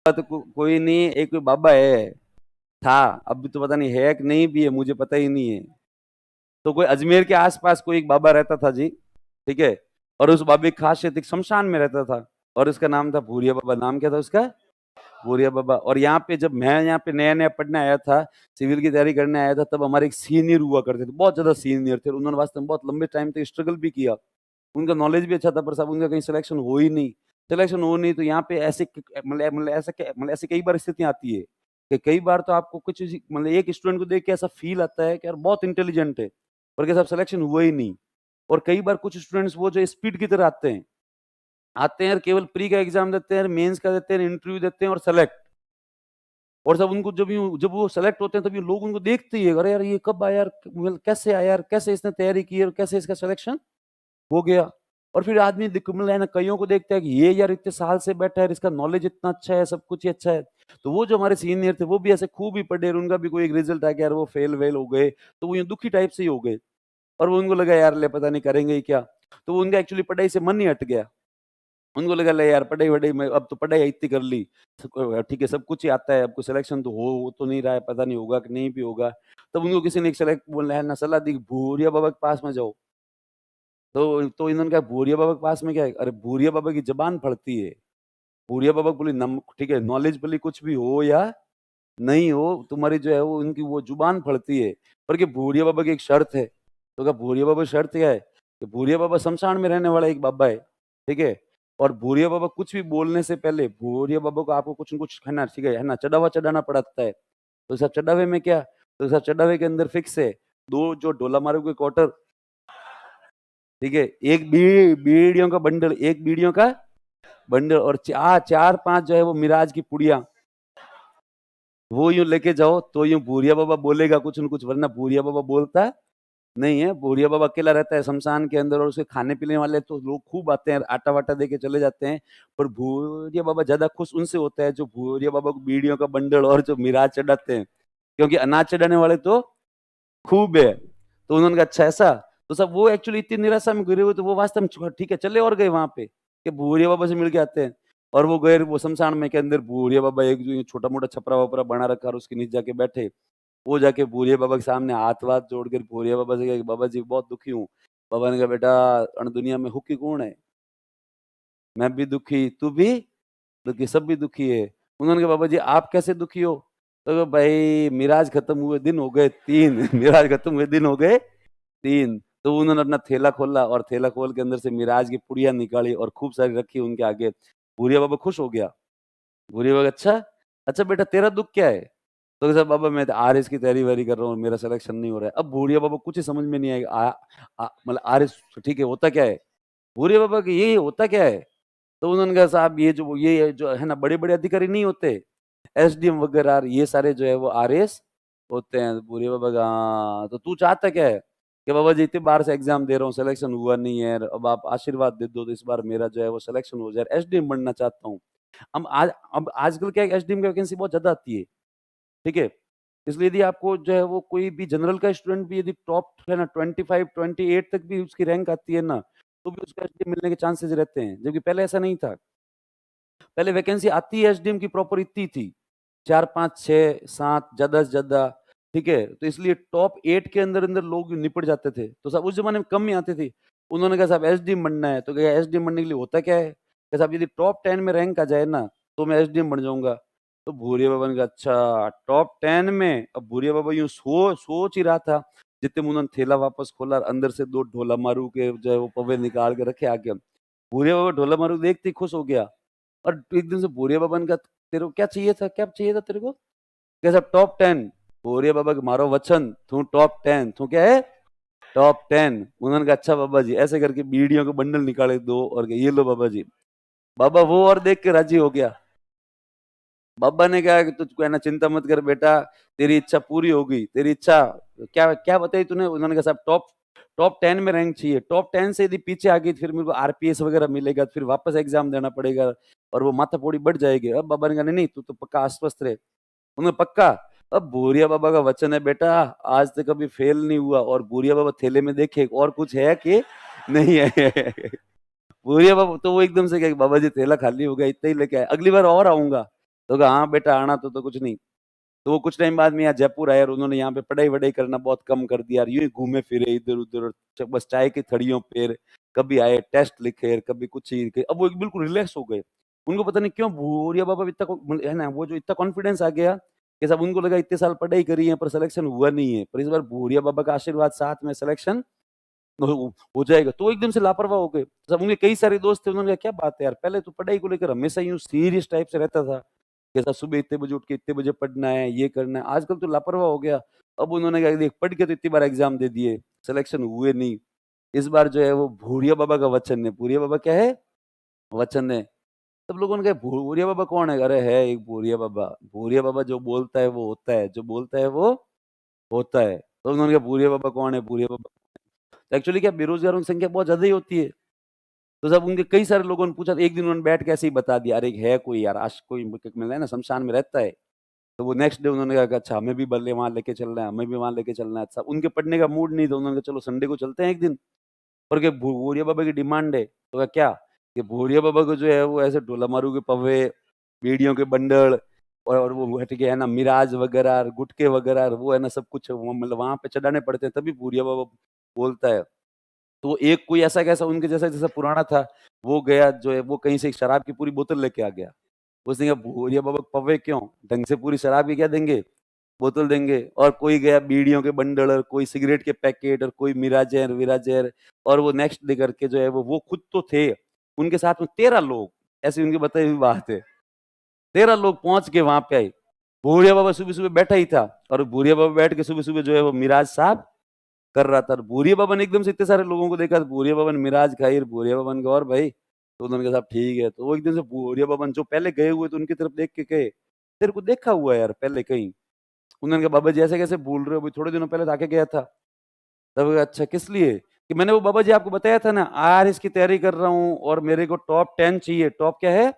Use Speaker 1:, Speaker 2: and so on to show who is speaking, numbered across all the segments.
Speaker 1: तो कोई नहीं, एक कोई बाबा है, था, अब भी तो पता नहीं है कि नहीं भी है, मुझे पता ही नहीं है। तो कोई अजमेर के आसपास कोई एक बाबा रहता था जी, ठीक है। और उस बाबे की खासियत, एक शमशान में रहता था, और उसका नाम था भूरिया बाबा। नाम क्या था उसका? भूरिया बाबा। और यहाँ पे जब मैं यहाँ पे नया नया पढ़ने आया था, सिविल की तैयारी करने आया था, तब हमारे एक सीनियर हुआ करते थे, बहुत ज्यादा सीनियर थे। उन्होंने वास्तव में बहुत लंबे टाइम तक स्ट्रगल भी किया, उनका नॉलेज भी अच्छा था, पर साहब उनका कहीं सिलेक्शन हो ही नहीं। सिलेक्शन हो नहीं, तो यहाँ पे ऐसे ऐसे कई बार स्थितियां आती है कि कई बार तो आपको कुछ एक स्टूडेंट को देख के ऐसा फील आता है कि यार बहुत इंटेलिजेंट है, पर साहब सिलेक्शन हुआ ही नहीं। और कई बार कुछ स्टूडेंट्स वो जो स्पीड की तरह आते हैं और केवल प्री का एग्जाम देते हैं, मेंस का देते हैं, इंटरव्यू देते हैं और सेलेक्ट। और सब उनको जब वो सेलेक्ट होते हैं, तब ये लोग उनको देखते ही है, अरे यार ये कब आया यार, कैसे आया यार, कैसे इसने तैयारी की और कैसे इसका सिलेक्शन हो गया। और फिर आदमी है ना, कईयों को देखता है कि ये यार इतने साल से बैठा है, इसका नॉलेज इतना अच्छा है, सब कुछ ही अच्छा है। तो वो जो हमारे सीनियर थे, वो भी ऐसे खूब ही पढ़े और उनका भी कोई एक रिजल्ट आ गया, यार वो फेल वेल हो गए, तो वो यूं दुखी टाइप से ही हो गए। और वो उनको लगा यार ले पता नहीं करेंगे ही क्या। तो वो उनका एक्चुअली पढ़ाई से मन ही हट गया। उनको लगा ले यार पढ़ाई वढ़ाई में, अब तो पढ़ाई इतनी कर ली, ठीक है, सब कुछ ही आता है, अब कुछ सिलेक्शन तो हो तो नहीं रहा है, पता नहीं होगा कि नहीं भी होगा। तब उनको किसी ने एक सेलेक्ट बोला है ना, सलाह दी, भूरिया बाबा के पास में जाओ। तो इन्होंने कहा भूरिया बाबा के पास में क्या है? अरे भूरिया बाबा की जबान फड़ती है। भूरिया बाबा बोली नम ठीक है, नॉलेज भले कुछ भी हो या नहीं हो, तुम्हारी जो है वो उनकी वो जुबान फड़ती है, पर कि भूरिया बाबा की एक शर्त है। तो कहा भूरिया बाबा शर्त क्या है? कि भूरिया बाबा शमशान में रहने वाला एक बाबा है, ठीक है। और भूरिया बाबा कुछ भी बोलने से पहले भूरिया बाबा को आपको कुछ न कुछ खाना, ठीक है ना, चढ़ावा चढ़ाना पड़ता है। तो सब चढ़ावे में क्या, तो सब चढ़ावे के अंदर फिक्स है, दो जो ढोला मारू के क्वार्टर, ठीक है, एक बीड़ियों का बंडल, एक बीड़ियों का बंडल, और चार पांच जो है वो मिराज की पुड़िया, वो यूं लेके जाओ। तो यूं भूरिया बाबा बोलेगा कुछ न कुछ, वरना भूरिया बाबा बोलता नहीं है। भूरिया बाबा अकेला रहता है शमशान के अंदर, और उसके खाने पीने वाले तो लोग खूब आते हैं, आटा वाटा दे के चले जाते हैं। पर भूरिया बाबा ज्यादा खुश उनसे होता है जो भूरिया बाबा को बीड़ियों का बंडल और जो मिराज चढ़ाते हैं, क्योंकि अनाज चढ़ाने वाले तो खूब है। तो उन्होंने कहा अच्छा ऐसा। तो सब वो एक्चुअली इतनी निराशा में गिरे हुए, तो वो वास्तव में ठीक है चले और गए वहां पे कि भूरिया बाबा से मिल के आते हैं। और वो गए वो शमशान में के अंदर, भूरिया बाबा एक जो छोटा मोटा छपरा वपरा बना रखा, और उसके नीचे जाके बैठे। वो जाके भूरिया बाबा के सामने हाथ वाथ जोड़कर भूरिया बाबा से कहा कि बाबा जी बहुत दुखी हूँ। बाबा ने कहा बेटा, अण दुनिया में हुक्की कौन है? मैं भी दुखी, तू भी दुखी, सब भी दुखी है। उन्होंने कहा बाबा जी आप कैसे दुखी हो? तो कहा, भाई मिराज खत्म हुए दिन हो गए 3 मिराज खत्म हुए दिन हो गए 3। तो उन्होंने अपना थैला खोला, और थैला खोल के अंदर से मिराज की पुड़िया निकाली और खूब सारी रखी उनके आगे। भूरिया बाबा खुश हो गया। भूरिया बाबा अच्छा, अच्छा बेटा तेरा दुख क्या है? तो कहा बाबा मैं आरएस की तैयारी वैयारी कर रहा हूँ, मेरा सिलेक्शन नहीं हो रहा है। अब भूरिया बाबा कुछ ही समझ में नहीं आएगा, मतलब आरएस ठीक है होता क्या है? भूरिया बाबा की ये होता क्या है? तो उन्होंने कहा साहब ये जो है ना, बड़े बड़े अधिकारी नहीं होते, एसडीएम वगैरह, ये सारे जो है वो आरएस होते हैं। भूरिया बाबा का हाँ, तो तू चाहता क्या है? कि बाबा जी इतने बार से एग्जाम दे रहा हूँ, सिलेक्शन हुआ नहीं है, अब आप आशीर्वाद दे दो तो इस बार मेरा जो है वो सिलेक्शन हो जाए, एसडीएम बनना चाहता हूँ। अब आजकल क्या है, एसडीएम की वैकेंसी बहुत ज्यादा आती है, ठीक है। इसलिए यदि आपको जो है वो कोई भी जनरल का स्टूडेंट भी यदि टॉप है ना 25 28 तक भी उसकी रैंक आती है ना, तो भी उसको एसडीएम मिलने के चांसेस रहते हैं, जबकि पहले ऐसा नहीं था। पहले वैकेंसी आती है एसडीएम की प्रॉपर इतनी थी, 4 5 6 7 ज्यादा से ज्यादा, ठीक है। तो इसलिए टॉप 8 के अंदर अंदर लोग निपट जाते थे, तो साहब उस जमाने में कम ही आते थे। उन्होंने कहा साहब एसडीएम बनना है, तो क्या एसडीएम बनने के लिए होता क्या है? कि साहब यदि टॉप 10 में रैंक आ जाए ना, तो मैं एसडीएम बन जाऊंगा। तो भूरिया बाबा ने कहा अच्छा टॉप 10 में? अब भूरिया बाबा यूं सोच ही रहा था, जितने में उन्होंने थैला वापस खोला और अंदर से 2 ढोला मारू के जो है वो पवे निकाल के रखे आगे। भूरिया बाबा ढोला मारू देखते ही खुश हो गया। और एक दिन से भूरिया बाबा ने कहा तेरे को क्या चाहिए था, क्या चाहिए था तेरे को? कैसा टॉप 10? भूरिया बाबा के मारो वचन, तू टॉप 10, तू क्या है टॉप 10। उन्होंने कहा अच्छा बाबा जी, ऐसे करके बीड़ियों के बंडल निकाले 2 और ये लो बाबा जी। बाबा वो और देख के राजी हो गया। बाबा ने कहा कि तुझको है ना चिंता मत कर बेटा, तेरी इच्छा पूरी होगी। तेरी इच्छा क्या क्या बताई तूने? उन्होंने कहा साहब टॉप 10 में रैंक चाहिए। टॉप 10 से यदि पीछे आ गई फिर मेरे को आरपीएस वगैरह मिलेगा, फिर वापस एग्जाम देना पड़ेगा और वो माथा फोड़ी बढ़ जाएगी। अब बाबा ने कहा नहीं नहीं, तू तो पक्का आश्वस्त रहे। उन्होंने पक्का। अब भूरिया बाबा का वचन है बेटा, आज तक कभी फेल नहीं हुआ। और भूरिया बाबा थैले में देखे और कुछ है कि नहीं है भूरिया बाबा तो वो एकदम से क्या बाबा जी थैला खाली हो गया, इतना ही लेके आए, अगली बार और आऊंगा। तो कहा हाँ बेटा आना तो कुछ नहीं। तो वो कुछ टाइम बाद में यहाँ जयपुर आए और उन्होंने यहाँ पे पढ़ाई वढ़ाई करना बहुत कम कर दिया, यूं ही घूमे फिरे इधर उधर, बस चाय की थड़ियों पे, कभी आए टेस्ट लिखे, कभी कुछ ही लिखे। अब वो बिल्कुल रिलैक्स हो गए। उनको पता नहीं क्यों भूरिया बाबा इतना है ना, वो जो इतना कॉन्फिडेंस आ गया कि सब उनको लगा इतने साल पढ़ाई करी है पर सिलेक्शन हुआ नहीं है, पर इस बार भूरिया बाबा का आशीर्वाद साथ में सिलेक्शन हो जाएगा। तो एकदम से लापरवाह हो गए सब। उनके कई सारे दोस्त थे, उन्होंने कहा क्या बात है यार, पहले तो पढ़ाई को लेकर हमेशा यूं सीरियस टाइप से रहता था, कैसा सुबह इतने बजे उठ के इतने बजे पढ़ना है, ये करना है, आजकल तो लापरवाह हो गया। अब उन्होंने कहा देख पढ़ के तो इतनी बार एग्जाम दे दिए, सिलेक्शन हुए नहीं, इस बार जो है वो भूरिया बाबा का वचन है। भूरिया बाबा क्या है? वचन है। सब लोगों ने कहा भूरिया बाबा कौन है? अरे है एक भूरिया बाबा, भूरिया बाबा जो बोलता है वो होता है, जो बोलता है वो होता है। तो उन्होंने कहा भूरिया बाबा कौन है? भूरिया बाबा। तो एक्चुअली क्या बेरोजगारों की संख्या बहुत ज्यादा ही होती है। तो जब उनके कई सारे लोगों ने पूछा, तो एक दिन उन्होंने बैठ के ऐसे ही बता दिया, अरे है कोई यार, आज कोई मिला है ना, शमशान में रहता है। तो वो नेक्स्ट डे उन्होंने कहा कि अच्छा हमें भी बल्ले वहां लेके चलना है, हमें भी वहां लेके चलना है। अच्छा उनके पढ़ने का मूड नहीं था, उन्होंने कहा चलो संडे को चलते हैं एक दिन। और के भूरिया बाबा की डिमांड है, तो कहा, क्या कि भूरिया बाबा को जो है वो ऐसे ढोला मारू के पवे, बीड़ियों के बंडल, और वो हट के है ना मिराज वगैरह गुटके वगैरह, वो है ना सब कुछ मतलब वहां पे चढ़ाने पड़ते हैं, तभी भूरिया बाबा बोलता है। तो एक कोई ऐसा कैसा उनके जैसा जैसा पुराना था, वो गया जो है वो कहीं से एक शराब की पूरी बोतल लेके आ गया। उसने कहा भूरिया बाबा पवे क्यों, ढंग से पूरी शराब की क्या देंगे, बोतल देंगे। और कोई गया बीड़ियों के बंडल, और कोई सिगरेट के पैकेट, और कोई मिराजेर विराजेर। और वो नेक्स्ट डे करके जो है वो खुद तो थे, उनके साथ में 13 लोग, ऐसी उनकी बताई हुई बात है। 13 लोग पहुंच के वहां पे आए। भूरिया बाबा सुबह सुबह बैठा ही था, और भूरिया बाबा बैठ के सुबह सुबह जो है वो मिराज साहब कर रहा था। भूरिया बाबा ने एकदम से इतने सारे लोगों को देखा, तो भूरिया बाबा ने मिराज खाई, और भूरिया बाबा ने कहा और भाई, तो उन्होंने कहा साहब ठीक है। तो वो एकदम से भूरिया बाबा जो पहले गए हुए थे उनकी तरफ देख के कहे, तेरे को देखा हुआ है यार पहले कहीं। उन्होंने कहा बाबा जी ऐसे कैसे भूल रहे हो, अभी थोड़े दिनों पहले तो आके गया था। तब कहा, अच्छा किस लिए? कि मैंने वो बाबा जी आपको बताया था ना, आर इसकी तैयारी कर रहा हूँ और मेरे को टॉप 10 चाहिए। टॉप क्या है?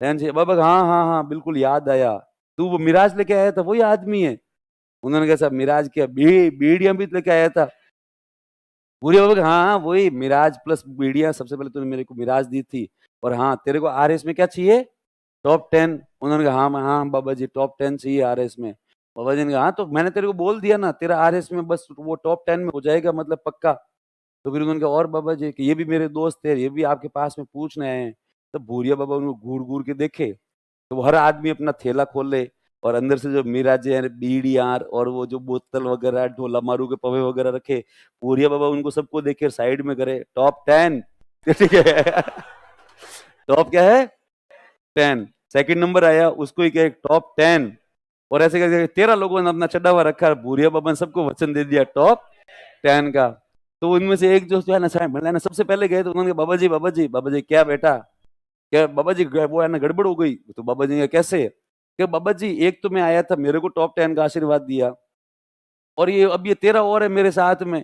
Speaker 1: 10 चाहिए। बाबा हाँ हाँ हाँ बिल्कुल याद आया, तू वो मिराज लेके आया था वही आदमी है। उन्होंने कहा साहब मिराज क्या, बीड़ियां भी लेके आया था? पूरी बाबा हाँ हाँ वही मिराज प्लस बीड़ियां, सबसे पहले तूने मेरे को मिराज दी थी, और हाँ तेरे को आरएस में क्या चाहिए? टॉप 10। उन्होंने कहा हाँ हाँ बाबा जी टॉप 10 चाहिए आरएस में। बाबा जी ने कहा हाँ तो मैंने तेरे को बोल दिया ना, तेरा आरएस में बस वो टॉप 10 में हो जाएगा मतलब पक्का। तो फिर उन्होंने कहा और बाबा जी कि ये भी मेरे दोस्त है, ये भी आपके पास में पूछने आए हैं। तब भूरिया बाबा उनको घूर घूर के देखे, तो वो हर आदमी अपना थैला खोले, और अंदर से जो मिराजे हैं बीड़ी यार और वो जो बोतल वगैरह ढोला मारू के पवे वगैरह रखे, भूरिया बाबा उनको सबको देखे साइड में करे टॉप 10। ठीक है। टॉप क्या है? 10। सेकंड नंबर आया उसको ही कहे टॉप 10। और ऐसे करके 13 लोगों ने अपना चढ़ा हुआ रखा, भूरिया बाबा ने सबको वचन दे दिया टॉप 10 का। तो उनमें से एक जो है ना साहब मतलब ना सबसे पहले गए, तो उन्होंने कहा बाबा जी बाबा जी बाबा जी क्या बेटा, क्या बाबा जी वो है ना गड़बड़ हो गई। तो बाबा जी ने कहा कैसे? कि बाबा जी एक तो मैं आया था, मेरे को टॉप 10 का आशीर्वाद दिया, और ये अब ये 13 और है मेरे साथ में,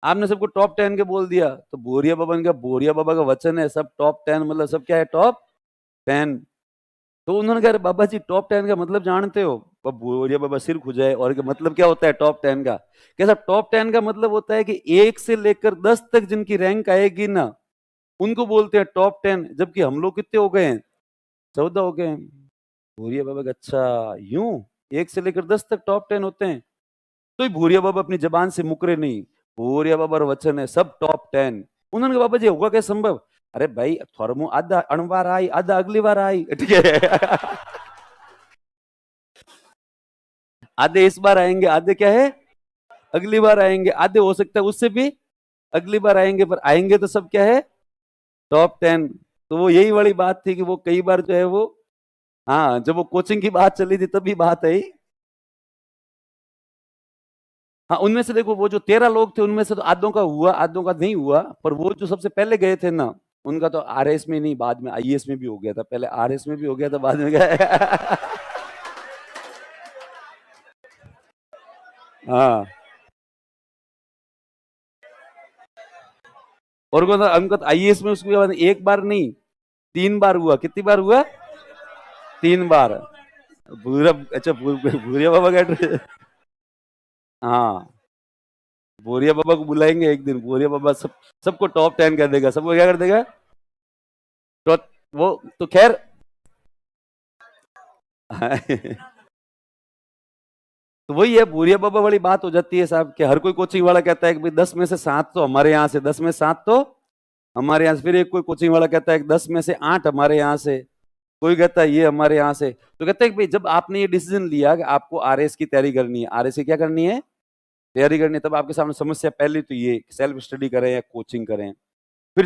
Speaker 1: आपने सबको टॉप 10 के बोल दिया। तो बोरिया बाबा ने कहा बोरिया बाबा का वचन है सब टॉप 10 मतलब सब क्या है टॉप 10। तो उन्होंने कहा बाबा जी टॉप 10 का मतलब जानते हो? बोरिया बाबा सिर खुजाए, और मतलब क्या होता है टॉप 10 का? कैसा टॉप 10 का मतलब होता है कि 1 से लेकर 10 तक जिनकी रैंक आएगी ना, उनको बोलते हैं टॉप 10। जबकि हम लोग कितने हो गए हैं? 14 हो गए हैं। भूरिया बाबा का अच्छा यूं 1 से लेकर 10 तक टॉप 10 होते हैं। तो ही भूरिया बाबा अपनी जबान से मुकरे नहीं, भूरिया बाबा का वचन है सब टॉप 10। उन्होंने कहा बाबा जी होगा क्या संभव? अरे भाई थोरमू आधा अणवार आई आधा अगली बार आई, ठीक है। आधे इस बार आएंगे, आधे क्या है अगली बार आएंगे, आधे हो सकता है उससे भी अगली बार आएंगे, पर आएंगे तो सब क्या है टॉप 10। तो वो यही वाली बात थी कि वो कई बार जो है वो, हाँ जब वो कोचिंग की बात चली थी तभी बात आई। हाँ उनमें से देखो वो जो 13 लोग थे उनमें से तो आधों का हुआ आधों का नहीं हुआ, पर वो जो सबसे पहले गए थे ना, उनका तो आरएस में नहीं बाद में आईएएस में भी हो गया था, पहले आरएस में भी हो गया था बाद में गया। हाँ और उनका तो आईएएस में उसके बाद एक बार नहीं 3 बार हुआ। कितनी बार हुआ? 3 बार। भूरा अच्छा भूरिया बाबा का address- हाँ भूरिया बाबा को बुलाएंगे एक दिन, भूरिया बाबा सबको टॉप 10 कर देगा, सबको क्या कर देगा? तो वो तो खैर तो वही है, भूरिया बाबा वाली बात हो जाती है साहब कि हर कोई कोचिंग वाला कहता है कि भाई 10 में से 7 तो हमारे यहाँ से, 10 में 7 तो हमारे यहाँ से। फिर एक कोई कोचिंग वाला कहता है कि 10 में से 8 हमारे यहाँ से, कोई कहता है ये हमारे यहाँ से। तो कहते हैं कि भाई जब आपने ये डिसीजन लिया कि आपको आरएस की तैयारी करनी है, आरएस की क्या करनी है, तैयारी करनी है, तब आपके सामने समस्या पहली तो ये सेल्फ स्टडी करें या कोचिंग करें।